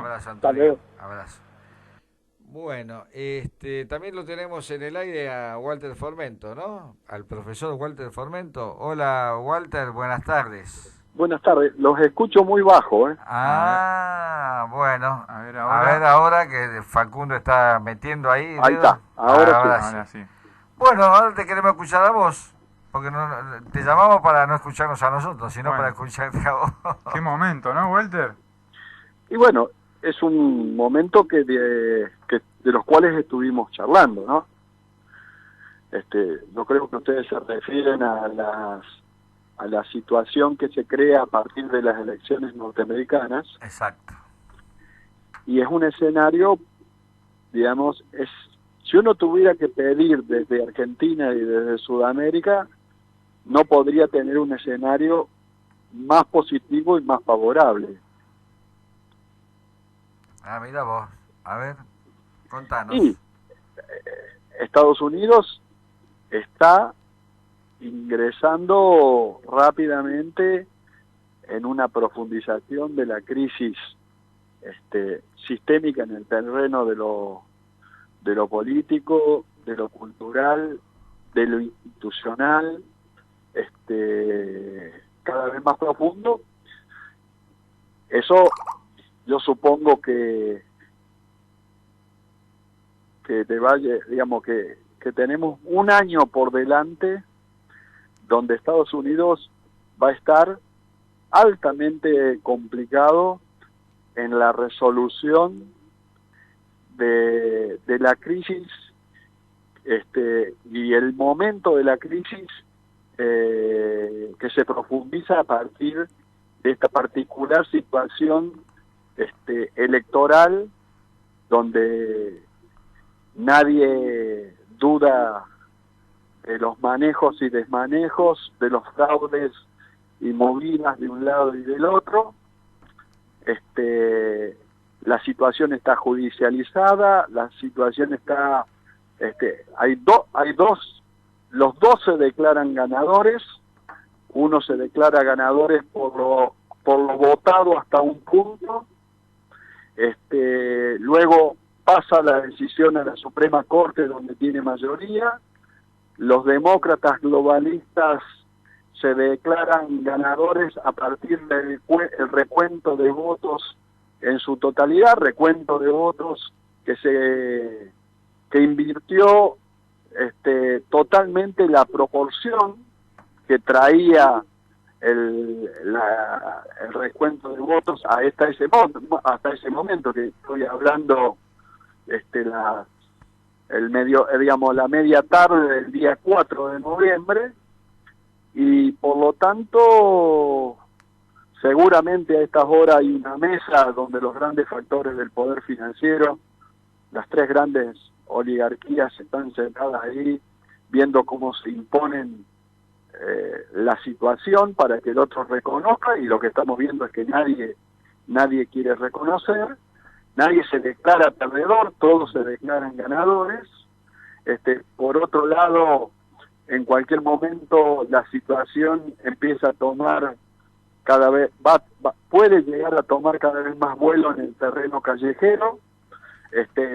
Abrazo, Hasta Antonio. luego. Abrazo. Bueno, también lo tenemos en el aire a Walter Formento, ¿no? Al profesor Walter Formento. Hola, Walter, buenas tardes. Buenas tardes. Los escucho muy bajo, ¿eh? Bueno. A ver A ver ahora. ahora que Facundo está metiendo ahí Ahí dedo. está. Ahora sí. Ahora sí. Ahora sí. Bueno, ahora te queremos escuchar a vos. Porque te llamamos para no escucharnos a nosotros, sino para Bueno, escucharte a vos. qué momento, ¿no, Walter? Y bueno, es un momento que de los cuales estuvimos charlando, ¿no? Yo creo que ustedes se refieren a la situación que se crea a partir de las elecciones norteamericanas, Exacto. y es un escenario, digamos, si uno tuviera que pedir desde Argentina y desde Sudamérica, no podría tener un escenario más positivo y más favorable. Mira vos. A ver, Y contanos. Estados Unidos está ingresando rápidamente en una profundización de la crisis sistémica en el terreno de lo político, de lo cultural, de lo institucional, cada vez más profundo. Eso yo supongo que te vaya, digamos que tenemos un año por delante donde Estados Unidos va a estar altamente complicado en la resolución de la crisis, y el momento de la crisis que se profundiza a partir de esta particular situación electoral, donde nadie duda de los manejos y desmanejos, de los fraudes y movidas de un lado y del otro. La situación está judicializada, la situación está, hay dos, los dos se declaran ganadores, uno se declara ganadores por lo votado hasta un punto, luego pasa la decisión a la Suprema Corte donde tiene mayoría, los demócratas globalistas se declaran ganadores a partir del recuento de votos en su totalidad, recuento de votos que invirtió totalmente la proporción que traía el recuento de votos hasta ese momento que estoy hablando, digamos, la media tarde del día 4 de noviembre, y por lo tanto seguramente a estas horas hay una mesa donde los grandes factores del poder financiero, las tres grandes oligarquías, están sentadas ahí viendo cómo se imponen la situación para que el otro reconozca, y lo que estamos viendo es que nadie quiere reconocer, nadie se declara perdedor, todos se declaran ganadores. Por otro lado, en cualquier momento la situación empieza a tomar puede llegar a tomar cada vez más vuelo en el terreno callejero.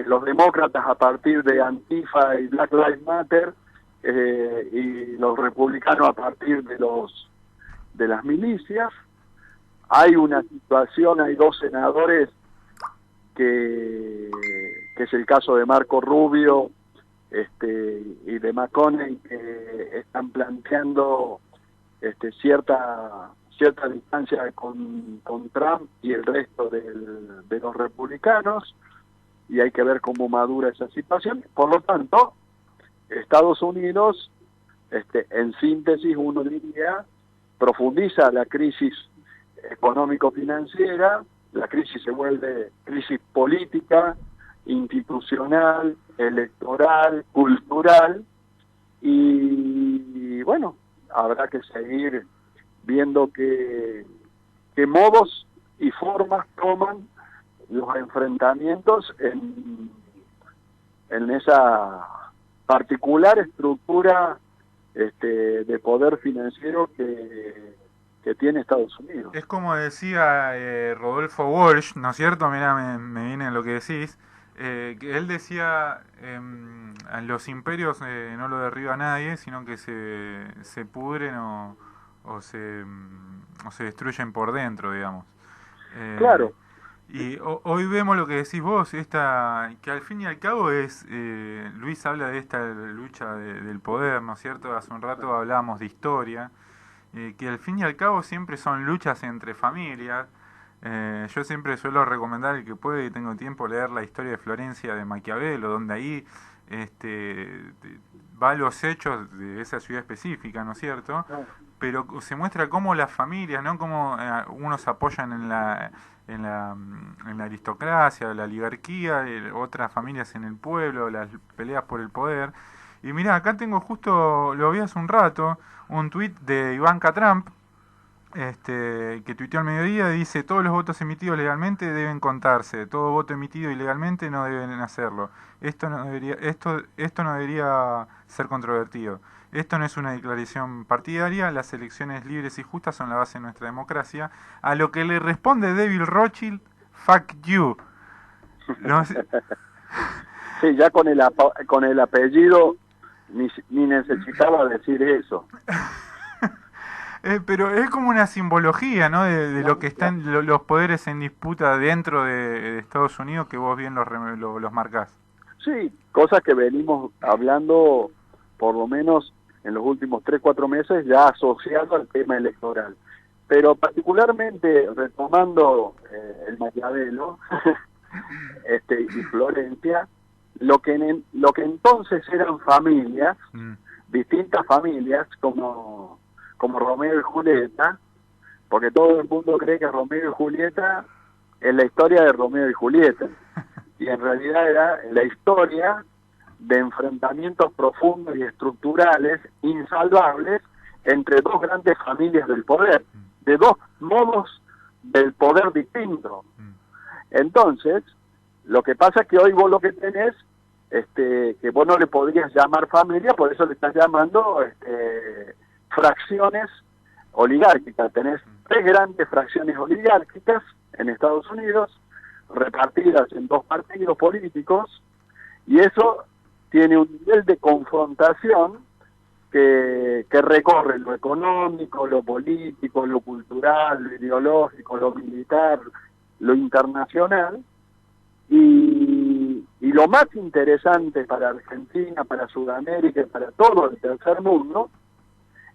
Los demócratas, a partir de Antifa y Black Lives Matter, y los republicanos a partir de las milicias. Hay una situación, hay dos senadores que es el caso de Marco Rubio y de McConnell, que están planteando cierta distancia con Trump y el resto de los republicanos, y hay que ver cómo madura esa situación. Por lo tanto, Estados Unidos, en síntesis, uno diría, profundiza la crisis económico-financiera, la crisis se vuelve crisis política, institucional, electoral, cultural, y bueno, habrá que seguir viendo qué modos y formas toman los enfrentamientos en esa particular estructura de poder financiero que que tiene Estados Unidos. Es como decía Rodolfo Walsh, ¿no es cierto? Mira, me viene lo que decís. Que él decía, a los imperios no lo derriba nadie, sino que se pudren o se destruyen por dentro, digamos. Claro. Y hoy vemos lo que decís vos, que al fin y al cabo Luis habla de esta lucha del poder, ¿no es cierto? Hace un rato hablábamos de historia, que al fin y al cabo siempre son luchas entre familias. Yo siempre suelo recomendar, el que puede y tengo tiempo, leer la historia de Florencia de Maquiavelo, donde ahí va a los hechos de esa ciudad específica, ¿no es cierto? Pero se muestra cómo las familias, ¿no? Cómo unos apoyan en la aristocracia, la oligarquía, otras familias en el pueblo, las peleas por el poder. Y mirá, acá tengo justo, lo vi hace un rato, un tuit de Ivanka Trump, que tuiteó al mediodía, dice: todos los votos emitidos legalmente deben contarse, todo voto emitido ilegalmente no deben hacerlo. Esto no debería ser controvertido. Esto no es una declaración partidaria, las elecciones libres y justas son la base de nuestra democracia. A lo que le responde David Rothschild: fuck you. No sé. Sí, ya con el apellido ni necesitaba decir eso. Pero es como una simbología, ¿no? De lo que están los poderes en disputa dentro de Estados Unidos, que vos bien los marcás. Sí, cosas que venimos hablando por lo menos en los últimos 3-4 meses, ya asociado al tema electoral. Pero particularmente, retomando el Maquiavelo y Florencia, lo que entonces eran familias, distintas familias, como Romeo y Julieta, porque todo el mundo cree que Romeo y Julieta es la historia de Romeo y Julieta, y en realidad era la historia de enfrentamientos profundos y estructurales insalvables entre dos grandes familias del poder, de dos modos del poder distintos. Entonces, lo que pasa es que hoy vos lo que tenés, que vos no le podrías llamar familia, por eso le estás llamando fracciones oligárquicas. Tenés 3 grandes fracciones oligárquicas en Estados Unidos, repartidas en 2 partidos políticos, y eso tiene un nivel de confrontación que recorre lo económico, lo político, lo cultural, lo ideológico, lo militar, lo internacional, y lo más interesante para Argentina, para Sudamérica y para todo el tercer mundo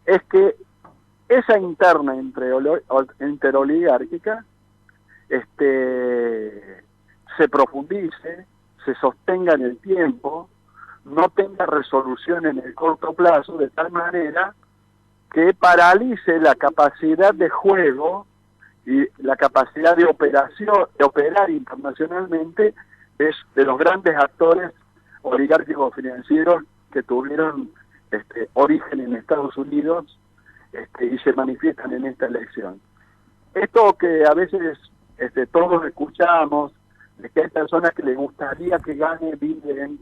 es que esa interna interoligárquica se profundice, se sostenga en el tiempo, no tenga resolución en el corto plazo, de tal manera que paralice la capacidad de juego y la capacidad de operación, de operar internacionalmente de los grandes actores oligárquicos financieros que tuvieron origen en Estados Unidos y se manifiestan en esta elección. Esto que a veces todos escuchamos, de que hay personas que les gustaría que gane Biden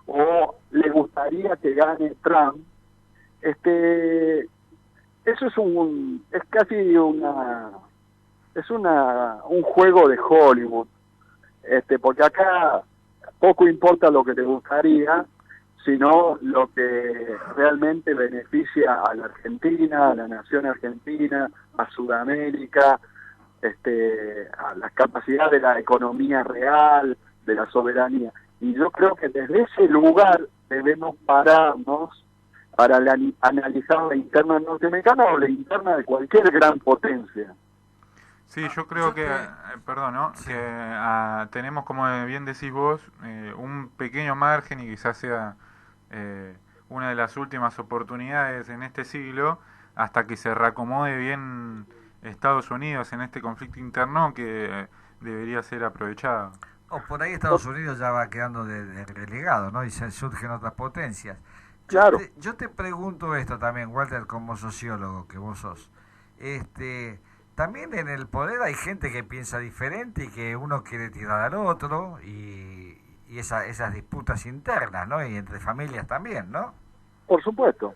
o le gustaría que gane Trump, eso es casi un juego de Hollywood, porque acá poco importa lo que te gustaría, sino lo que realmente beneficia a la Argentina, a la nación argentina, a Sudamérica, a la capacidad de la economía real, de la soberanía. Y yo creo que desde ese lugar debemos pararnos para analizar la interna norteamericana o la interna de cualquier gran potencia. Sí, yo creo que, perdón, ¿no? Sí. Que tenemos, como bien decís vos, un pequeño margen y quizás sea una de las últimas oportunidades en este siglo hasta que se reacomode bien Estados Unidos en este conflicto interno que debería ser aprovechado. O por ahí Estados Unidos ya va quedando de relegado, ¿no? Y se surgen otras potencias. Claro. Yo te pregunto esto también, Walter, como sociólogo que vos sos. También en el poder hay gente que piensa diferente y que uno quiere tirar al otro y esas disputas internas, ¿no? Y entre familias también, ¿no? Por supuesto.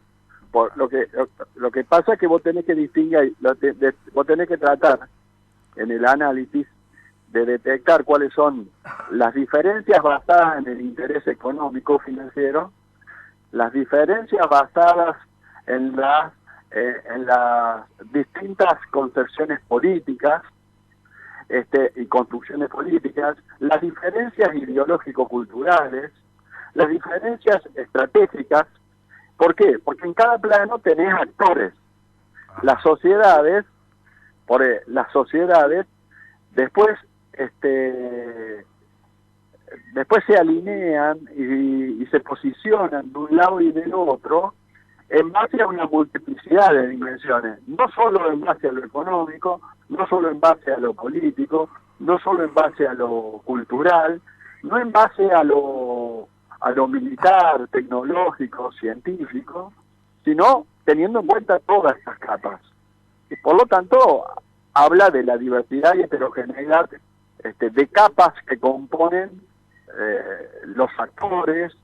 Por lo que pasa es que vos tenés que distinguir, vos tenés que tratar en el análisis de detectar cuáles son las diferencias basadas en el interés económico financiero, las diferencias basadas en las distintas concepciones políticas y construcciones políticas, las diferencias ideológico-culturales, las diferencias estratégicas. ¿Por qué? Porque en cada plano tenés actores. Las sociedades después después se alinean y se posicionan de un lado y del otro en base a una multiplicidad de dimensiones, no solo en base a lo económico, no solo en base a lo político, no solo en base a lo cultural, no en base a lo militar, tecnológico, científico, sino teniendo en cuenta todas estas capas. Y por lo tanto, habla de la diversidad y heterogeneidad de capas que componen los actores,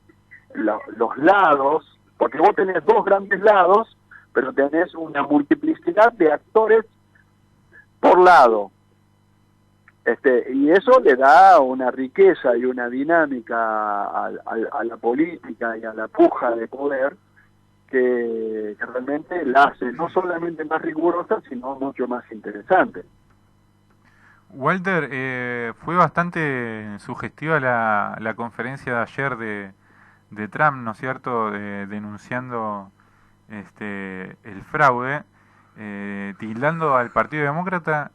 los lados, porque vos tenés dos grandes lados, pero tenés una multiplicidad de actores por lado. Y eso le da una riqueza y una dinámica a la política y a la puja de poder que realmente la hace no solamente más rigurosa, sino mucho más interesante. Walter, fue bastante sugestiva la conferencia de ayer de Trump, ¿no es cierto?, denunciando el fraude, tildando al Partido Demócrata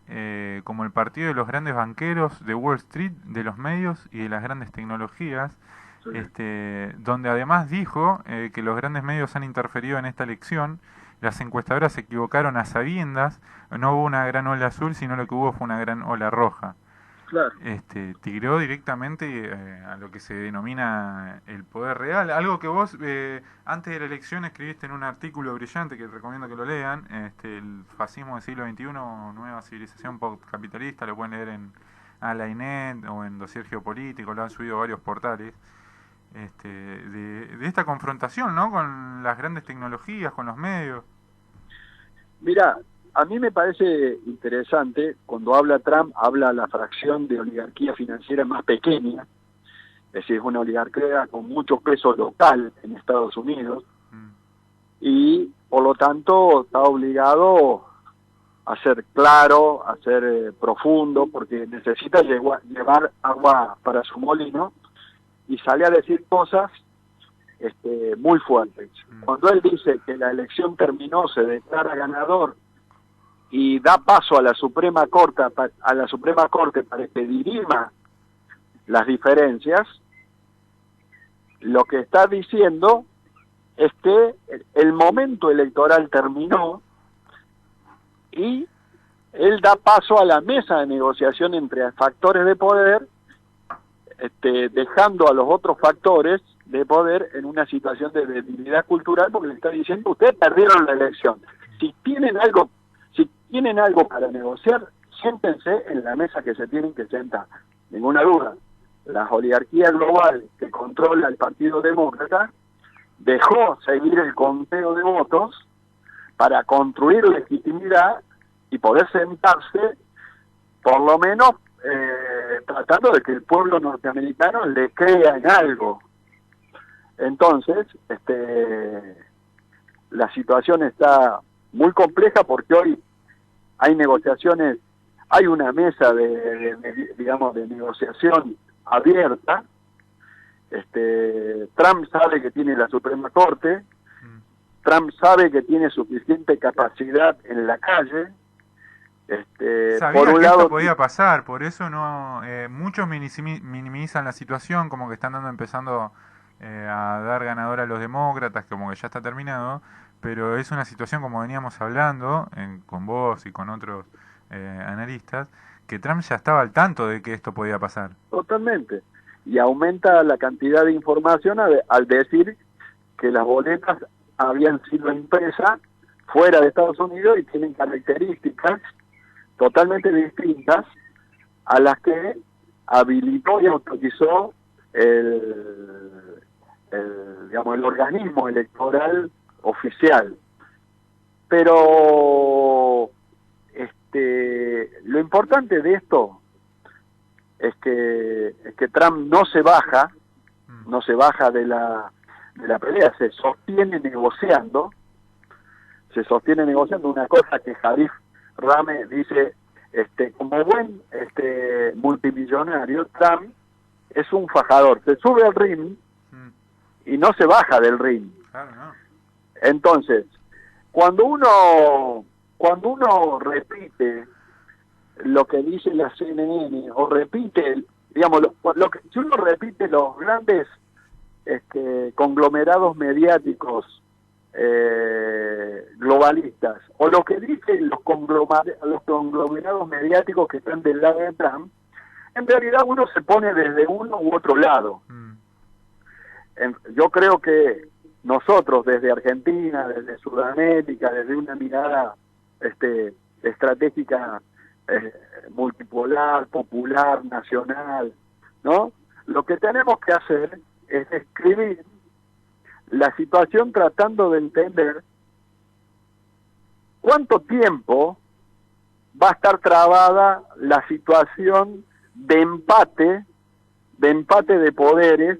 como el partido de los grandes banqueros de Wall Street, de los medios y de las grandes tecnologías, sí. Donde además dijo que los grandes medios han interferido en esta elección, las encuestadoras se equivocaron a sabiendas, no hubo una gran ola azul, sino lo que hubo fue una gran ola roja. Claro. Tiró directamente a lo que se denomina el poder real, algo que vos antes de la elección escribiste en un artículo brillante que recomiendo que lo lean, el fascismo del siglo XXI, nueva civilización postcapitalista, lo pueden leer en Alainet o en Dossier Geopolítico, lo han subido varios portales, de esta confrontación, ¿no?, con las grandes tecnologías, con los medios. Mira, a mí me parece interesante, cuando habla Trump, habla la fracción de oligarquía financiera más pequeña, es decir, es una oligarquía con mucho peso local en Estados Unidos, y por lo tanto está obligado a ser claro, a ser profundo, porque necesita llevar agua para su molino, y sale a decir cosas muy fuertes. Cuando él dice que la elección terminó, se declara ganador, y da paso a la Suprema Corte para que dirima las diferencias, lo que está diciendo es que el momento electoral terminó y él da paso a la mesa de negociación entre factores de poder, dejando a los otros factores de poder en una situación de debilidad cultural, porque le está diciendo: ustedes perdieron la elección. Si tienen algo para negociar, siéntense en la mesa que se tienen que sentar. Ninguna duda, la oligarquía global que controla el Partido Demócrata dejó seguir el conteo de votos para construir legitimidad y poder sentarse, por lo menos tratando de que el pueblo norteamericano le crea en algo. Entonces, la situación está muy compleja, porque hoy hay negociaciones, hay una mesa de negociación abierta. Trump sabe que tiene la Suprema Corte, Trump sabe que tiene suficiente capacidad en la calle. Sabía por un que lado, esto podía pasar, por eso no muchos minimizan la situación, como que están empezando a dar ganador a los demócratas, como que ya está terminado, pero es una situación, como veníamos hablando con vos y con otros analistas, que Trump ya estaba al tanto de que esto podía pasar. Totalmente. Y aumenta la cantidad de información al decir que las boletas habían sido impresas fuera de Estados Unidos y tienen características totalmente distintas a las que habilitó y autorizó el organismo electoral oficial. Pero lo importante de esto es que Trump no se baja de la pelea, se sostiene negociando una cosa que Jarif Rame dice, como buen multimillonario, Trump es un fajador, se sube al ring y no se baja del ring. Claro, ¿no? Entonces, cuando uno repite lo que dice la CNN, o repite, digamos, si uno repite los grandes conglomerados mediáticos globalistas, o lo que dicen los conglomerados mediáticos que están del lado de Trump, en realidad uno se pone desde uno u otro lado. Yo creo que nosotros desde Argentina, desde Sudamérica, desde una mirada estratégica multipolar, popular, nacional, ¿no? Lo que tenemos que hacer es describir la situación tratando de entender cuánto tiempo va a estar trabada la situación de empate de poderes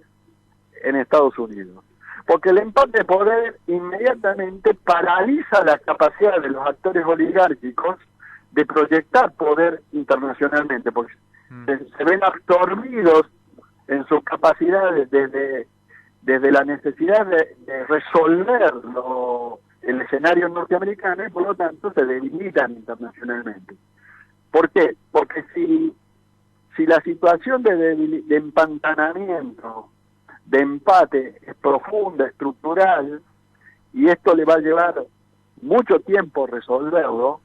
en Estados Unidos. Porque el empate de poder inmediatamente paraliza la capacidad de los actores oligárquicos de proyectar poder internacionalmente, porque se ven absorbidos en sus capacidades desde la necesidad de resolver el escenario norteamericano, y por lo tanto se debilitan internacionalmente. ¿Por qué? Porque si la situación de empantanamiento, de empate es profunda, estructural, y esto le va a llevar mucho tiempo resolverlo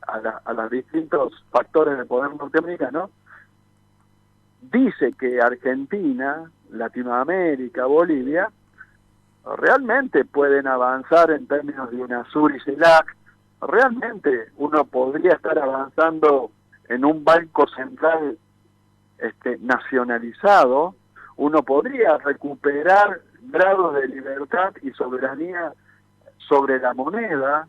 a los distintos factores de poder norteamericano, dice que Argentina, Latinoamérica, Bolivia, realmente pueden avanzar en términos de UNASUR y CELAC. Realmente uno podría estar avanzando en un banco central nacionalizado, uno podría recuperar grados de libertad y soberanía sobre la moneda,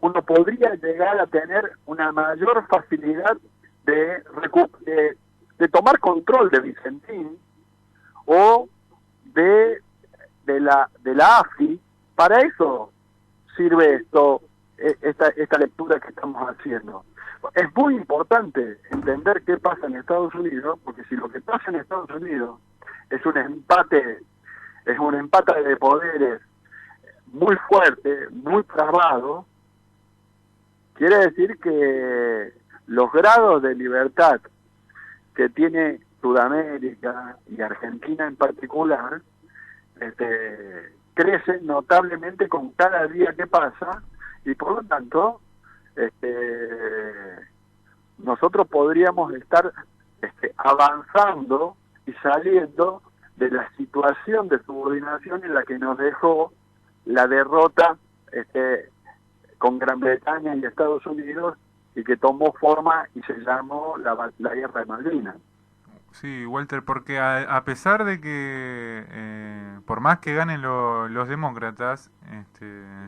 uno podría llegar a tener una mayor facilidad de tomar control de Vicentín o de la AFI. Para eso sirve esta lectura que estamos haciendo. Es muy importante entender qué pasa en Estados Unidos, porque si lo que pasa en Estados Unidos es un empate de poderes muy fuerte, muy trabado, quiere decir que los grados de libertad que tiene Sudamérica y Argentina en particular crecen notablemente con cada día que pasa, y por lo tanto nosotros podríamos estar avanzando y saliendo de la situación de subordinación en la que nos dejó la derrota con Gran Bretaña y Estados Unidos, y que tomó forma y se llamó la Guerra de Malvinas. Sí, Walter, porque a pesar de que por más que ganen los demócratas,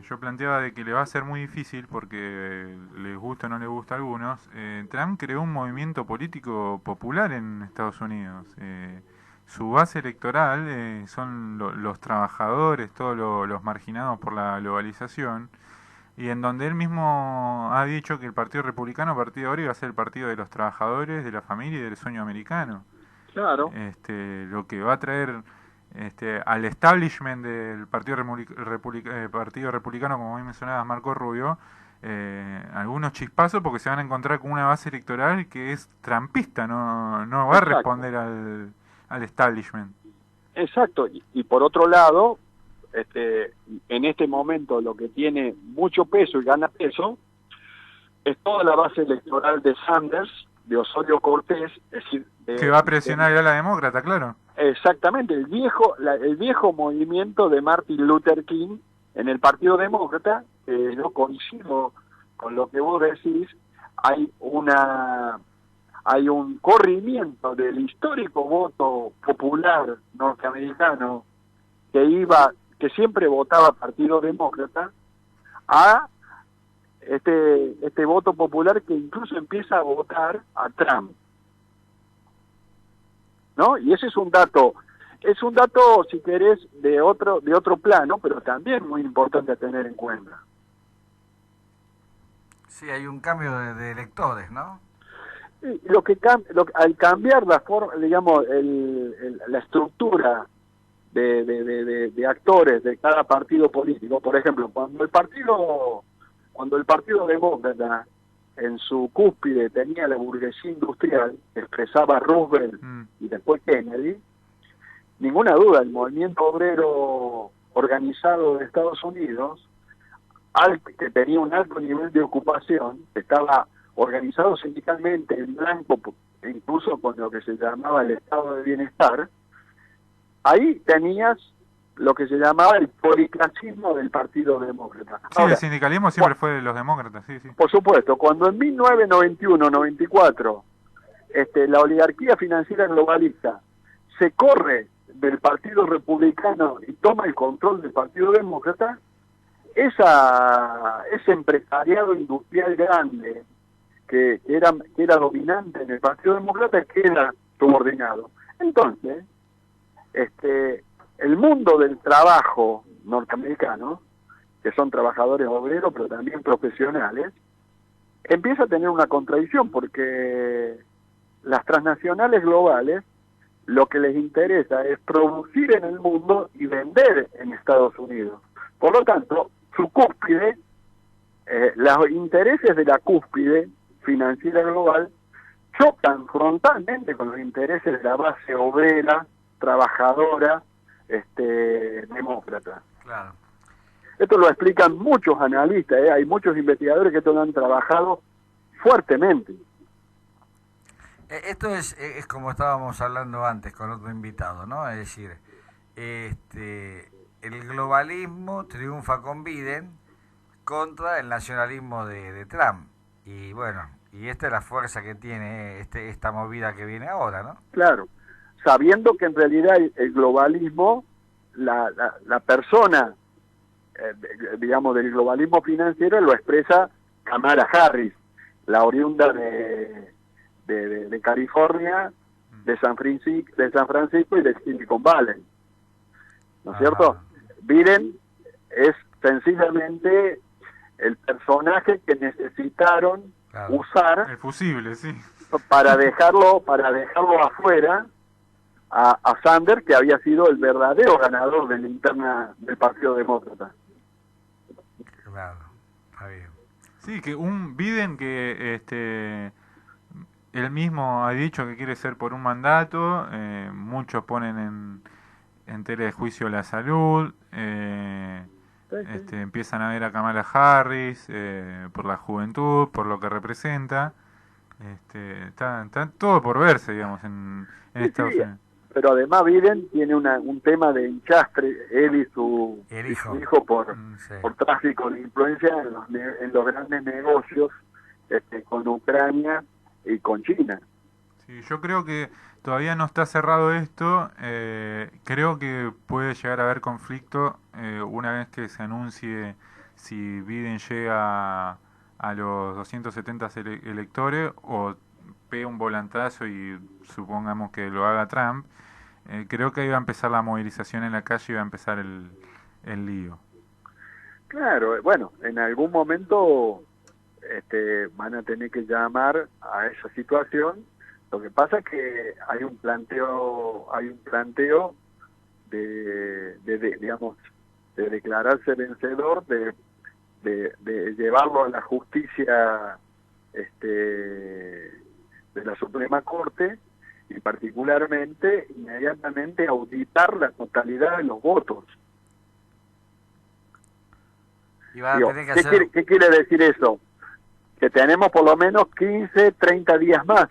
yo planteaba de que le va a ser muy difícil, porque les gusta o no les gusta a algunos. Trump creó un movimiento político popular en Estados Unidos. Su base electoral son los trabajadores, todos los marginados por la globalización, y en donde él mismo ha dicho que el Partido Republicano a partir de ahora iba a ser el partido de los trabajadores, de la familia y del sueño americano. Claro. Lo que va a traer al establishment del Partido Republicano, como bien mencionabas, Marco Rubio, algunos chispazos, porque se van a encontrar con una base electoral que es trumpista, no va a responder al establishment. Exacto, y por otro lado, en este momento lo que tiene mucho peso y gana peso es toda la base electoral de Sanders, de Osorio Cortés, es decir, que va a presionar a la demócrata, claro. Exactamente, el viejo movimiento de Martin Luther King en el Partido Demócrata. Yo coincido con lo que vos decís, hay un corrimiento del histórico voto popular norteamericano que siempre votaba Partido Demócrata, a este voto popular que incluso empieza a votar a Trump, ¿no? Y ese es un dato, si querés, de otro plano, pero también muy importante a tener en cuenta. Sí, hay un cambio de electores, ¿no? Y al cambiar la forma, digamos, la estructura de actores de cada partido político, por ejemplo, cuando el Partido Demócrata en su cúspide tenía la burguesía industrial, que expresaba Roosevelt y después Kennedy, ninguna duda, el movimiento obrero organizado de Estados Unidos, que tenía un alto nivel de ocupación, estaba organizado sindicalmente en blanco, incluso con lo que se llamaba el estado de bienestar, ahí tenías lo que se llamaba el policlasismo del Partido Demócrata. Sí, ahora, el sindicalismo siempre fue de los demócratas, sí, sí. Por supuesto, cuando en 1991-94 la oligarquía financiera globalista se corre del Partido Republicano y toma el control del Partido Demócrata, ese empresariado industrial grande que era dominante en el Partido Demócrata queda subordinado. Entonces, el mundo del trabajo norteamericano, que son trabajadores obreros pero también profesionales, empieza a tener una contradicción porque las transnacionales globales lo que les interesa es producir en el mundo y vender en Estados Unidos. Por lo tanto, su cúspide, los intereses de la cúspide financiera global chocan frontalmente con los intereses de la base obrera, trabajadora, demócrata. Claro. Esto lo explican muchos analistas, hay muchos investigadores que esto lo han trabajado fuertemente. Esto es como estábamos hablando antes con otro invitado, ¿no? Es decir, el globalismo triunfa con Biden contra el nacionalismo de Trump. Y bueno, y esta es la fuerza que tiene esta movida que viene ahora, ¿no? Claro, sabiendo que en realidad el globalismo, la persona, digamos, del globalismo financiero lo expresa Kamala Harris, la oriunda de California, de San Francisco y de Silicon Valley, ¿no es cierto? Biden es sencillamente el personaje que necesitaron usar el fusible, sí, para dejarlo afuera a Sanders, que había sido el verdadero ganador de la interna del Partido Demócrata. Claro, está bien. Sí, que un Biden que él mismo ha dicho que quiere ser por un mandato, muchos ponen en tela de juicio la salud, empiezan a ver a Kamala Harris por la juventud, por lo que representa, está todo por verse, digamos, en Estados Unidos. Pero además Biden tiene un tema de hinchastre, él y su hijo por tráfico de influencia en los grandes negocios con Ucrania y con China. Sí, yo creo que todavía no está cerrado esto. Creo que puede llegar a haber conflicto una vez que se anuncie si Biden llega a los 270 electores o pega un volantazo y supongamos que lo haga Trump. Creo que ahí va a empezar la movilización en la calle y va a empezar el lío. Claro, bueno, en algún momento van a tener que llamar a esa situación. Lo que pasa es que hay un planteo digamos, de declararse vencedor, de llevarlo a la justicia de la Suprema Corte y particularmente inmediatamente auditar la totalidad de los votos. Y van a tener que ¿Qué quiere decir eso? Que tenemos por lo menos 15, 30 días más.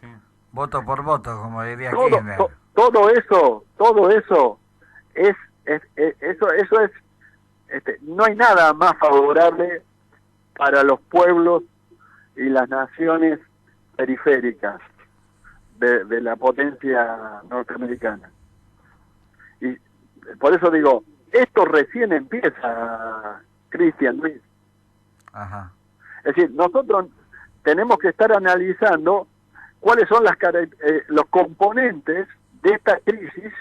Sí. Voto por voto, como diría Kirchner. Todo eso no hay nada más favorable para los pueblos y las naciones periféricas de la potencia norteamericana. Y por eso digo, esto recién empieza, Cristian Luis. Ajá. Es decir, nosotros tenemos que estar analizando cuáles son los componentes de esta crisis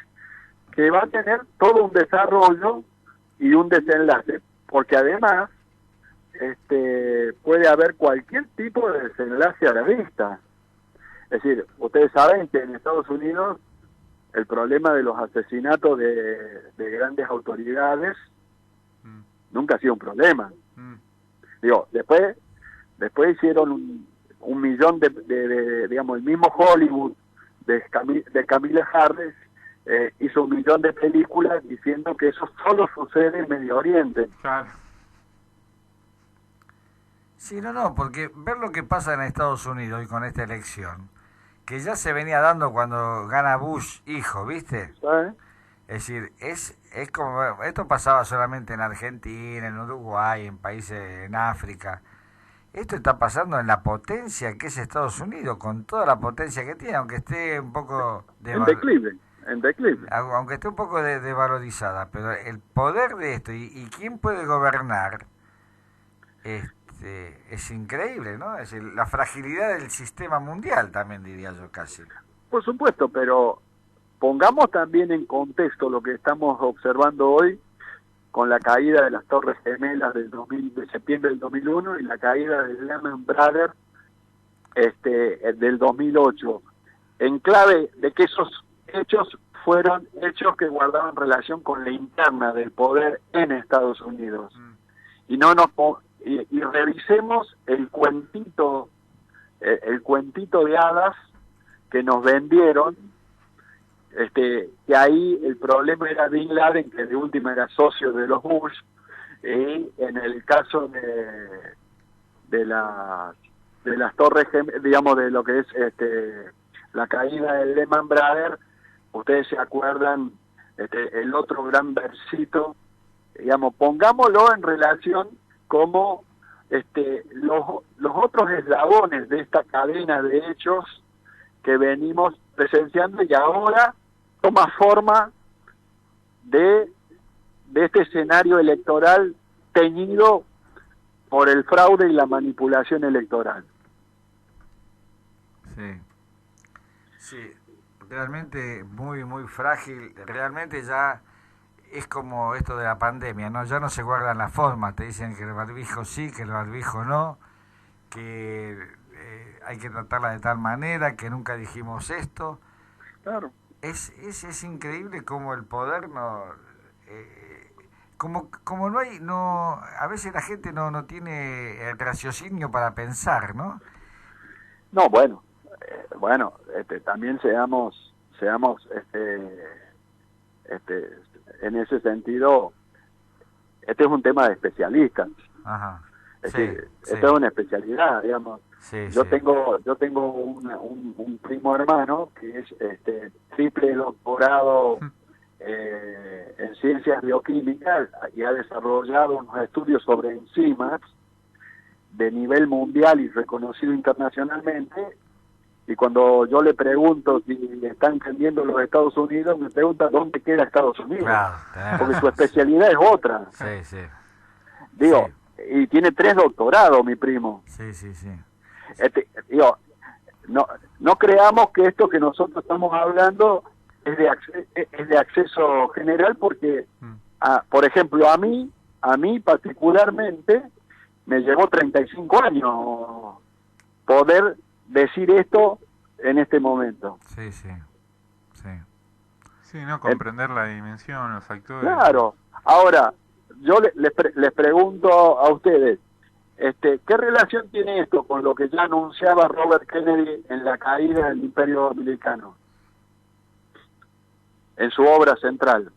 que va a tener todo un desarrollo y un desenlace, porque además puede haber cualquier tipo de desenlace a la vista. Es decir, ustedes saben que en Estados Unidos el problema de los asesinatos de grandes autoridades nunca ha sido un problema. Digo, después hicieron un millón digamos, el mismo Hollywood de Camila Harris hizo 1 millón de películas diciendo que eso solo sucede en Medio Oriente. Claro. Sí, no, porque ver lo que pasa en Estados Unidos y con esta elección, que ya se venía dando cuando gana Bush hijo, ¿viste? ¿Sabes? Es decir, es como, esto pasaba solamente en Argentina, en Uruguay, en países en África. Esto está pasando en la potencia que es Estados Unidos, con toda la potencia que tiene, aunque esté un poco en declive. Aunque esté un poco desvalorizada, pero el poder de esto y quién puede gobernar, es increíble, ¿no? Es decir, la fragilidad del sistema mundial también, diría yo casi. Por supuesto, pero pongamos también en contexto lo que estamos observando hoy con la caída de las Torres Gemelas de septiembre del 2001 y la caída del Lehman Brothers del 2008, en clave de que esos hechos fueron hechos que guardaban relación con la interna del poder en Estados Unidos. Y y revisemos el cuentito de hadas que nos vendieron, que ahí el problema era Bin Laden, que de última era socio de los Bush, y en el caso de las Torres Gemelas, digamos, de lo que es la caída del Lehman Brothers, ustedes se acuerdan el otro gran versito, digamos, pongámoslo en relación como los otros eslabones de esta cadena de hechos que venimos presenciando y ahora toma forma de este escenario electoral teñido por el fraude y la manipulación electoral. Sí, realmente muy, muy frágil, realmente ya es como esto de la pandemia, ¿no? Ya no se guardan las formas, te dicen que el barbijo sí, que el barbijo no, que hay que tratarla de tal manera, que nunca dijimos esto. Claro. Es increíble cómo el poder no... como no hay... a veces la gente no tiene el raciocinio para pensar, ¿no? No, bueno, también seamos en ese sentido, este es un tema de especialistas. Ajá. Esto es una especialidad, digamos. Yo tengo un primo hermano que es triple doctorado en ciencias bioquímicas y ha desarrollado unos estudios sobre enzimas de nivel mundial y reconocido internacionalmente. Y cuando yo le pregunto si le están entendiendo los Estados Unidos, me pregunta dónde queda Estados Unidos. Claro, porque su especialidad es otra. Sí. Digo, y tiene 3 doctorados, mi primo. Sí. Digo, no creamos que esto que nosotros estamos hablando es de acceso general, porque, por ejemplo, a mí particularmente, me llevó 35 años poder decir esto en este momento. Sí, no comprender la dimensión, los actores. Claro. Ahora, yo les pregunto a ustedes, ¿qué relación tiene esto con lo que ya anunciaba Robert Kennedy en la caída del Imperio Americano? En su obra central.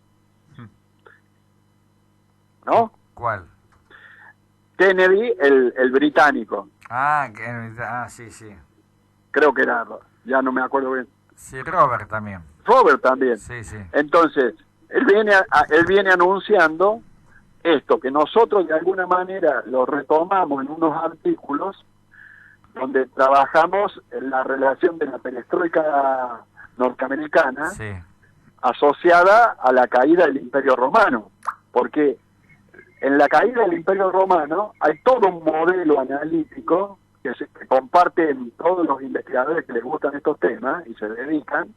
¿No? ¿Cuál? Kennedy, el británico. Sí. Creo que era, ya no me acuerdo bien. Sí, Robert también. Robert también. Sí. Entonces, él viene anunciando esto, que nosotros de alguna manera lo retomamos en unos artículos donde trabajamos en la relación de la perestroika norteamericana asociada a la caída del Imperio Romano, porque en la caída del Imperio Romano hay todo un modelo analítico que comparten todos los investigadores que les gustan estos temas y se dedican.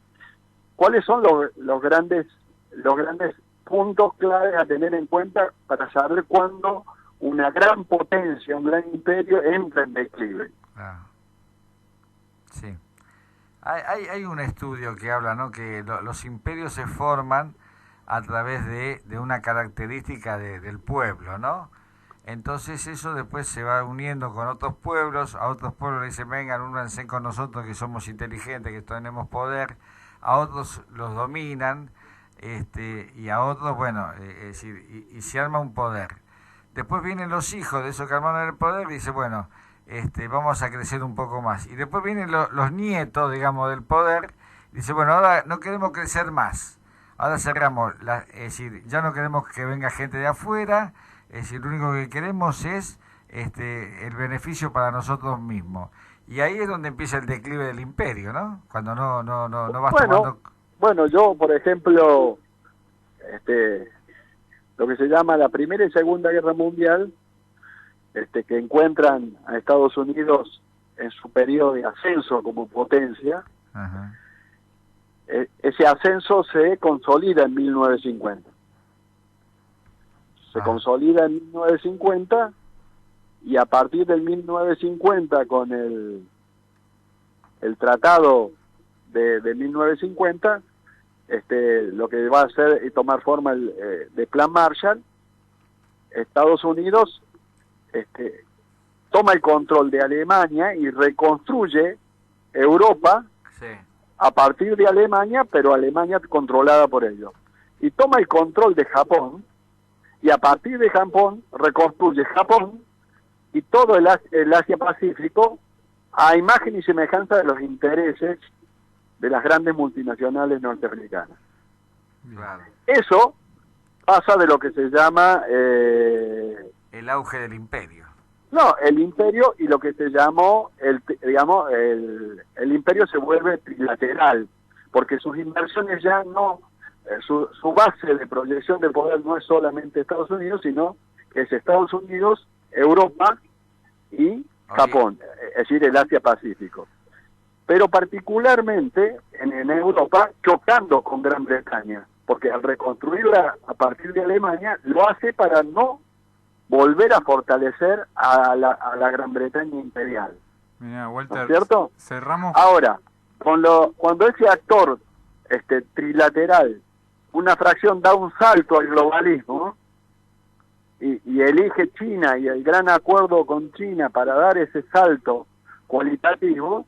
¿Cuáles son los grandes puntos claves a tener en cuenta para saber cuándo una gran potencia, un gran imperio entra en declive? Sí. Hay un estudio que habla, ¿no?, que los imperios se forman a través de una característica del pueblo, ¿no? Entonces eso después se va uniendo con otros pueblos, a otros pueblos le dicen, vengan, únanse con nosotros que somos inteligentes, que tenemos poder, a otros los dominan, y a otros, bueno, es decir, y se arma un poder. Después vienen los hijos de esos que armaron el poder y dicen, bueno, vamos a crecer un poco más. Y después vienen los nietos, digamos, del poder, y dicen, bueno, ahora no queremos crecer más, ahora cerramos, es decir, ya no queremos que venga gente de afuera, es decir, lo único que queremos es el beneficio para nosotros mismos. Y ahí es donde empieza el declive del imperio, ¿no? Cuando no vas tomando... Bueno, yo, por ejemplo, lo que se llama la Primera y Segunda Guerra Mundial, que encuentran a Estados Unidos en su periodo de ascenso como potencia, Ajá. Ese ascenso se consolida en 1950. Se consolida en 1950 y a partir del 1950 con el tratado de 1950, lo que va a hacer es tomar forma de Plan Marshall. Estados Unidos toma el control de Alemania y reconstruye Europa, Sí. a partir de Alemania, pero Alemania controlada por ellos. Y toma el control de Japón, y a partir de Japón reconstruye Japón y todo el Asia-Pacífico a imagen y semejanza de los intereses de las grandes multinacionales norteamericanas. Claro. Eso pasa de lo que se llama... el auge del imperio. No, el imperio y lo que se llamó, el imperio se vuelve trilateral, porque sus inversiones ya no, su base de proyección de poder no es solamente Estados Unidos, sino que es Estados Unidos, Europa y Japón, es decir, el Asia-Pacífico. Pero particularmente en Europa, chocando con Gran Bretaña, porque al reconstruirla a partir de Alemania, lo hace para no volver a fortalecer a la Gran Bretaña imperial. Mira, Walter, ¿No es cierto? Cerramos. Ahora, cuando ese actor trilateral, una fracción da un salto al globalismo y elige China y el gran acuerdo con China para dar ese salto cualitativo,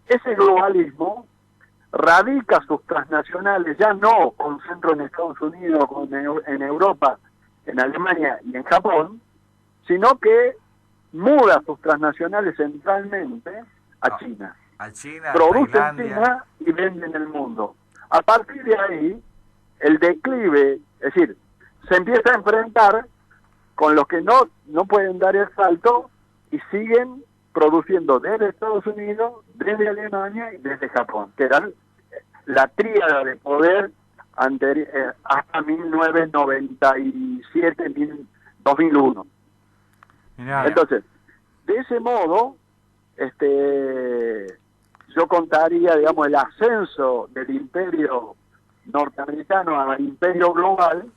ese globalismo radica sus transnacionales, ya no con centro en Estados Unidos, en Europa, en Alemania y en Japón, sino que muda sus transnacionales centralmente a China. A China, Producen en Tailandia. China y venden en el mundo. A partir de ahí, el declive, es decir, se empieza a enfrentar con los que no pueden dar el salto y siguen produciendo desde Estados Unidos, desde Alemania y desde Japón, que eran la tríada de poder hasta 1997, 2001. Mirá, Entonces, de ese modo, yo contaría, digamos, el ascenso del imperio norteamericano al imperio global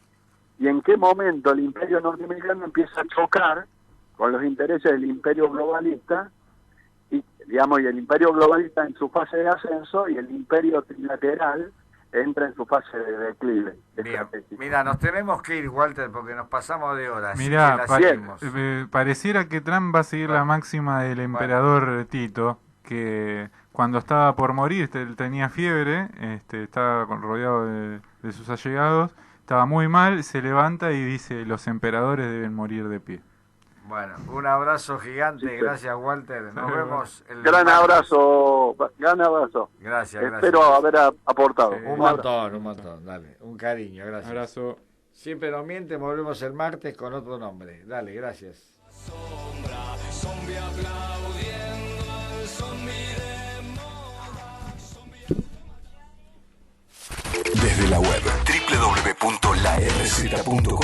y en qué momento el imperio norteamericano empieza a chocar con los intereses del imperio globalista y el imperio globalista en su fase de ascenso y el imperio trilateral entra en su fase de declive. Bien. Mira, nos tenemos que ir, Walter, porque nos pasamos de horas. mirá, seguimos. pareciera que Trump va a seguir la máxima del emperador Tito, que cuando estaba por morir, él tenía fiebre, estaba rodeado de sus allegados, estaba muy mal, se levanta y dice, los emperadores deben morir de pie. Bueno, un abrazo gigante, gracias, Walter. Nos vemos el Gran martes. abrazo, gran abrazo. Gracias, Espero haber aportado. Sí. Un montón, dale, un cariño, gracias. Abrazo. Siempre nos miente, volvemos el martes con otro nombre. Dale, gracias. Sombra, zombie aplaudiendo al zombie de moda, zombie... Desde la web www.larz.com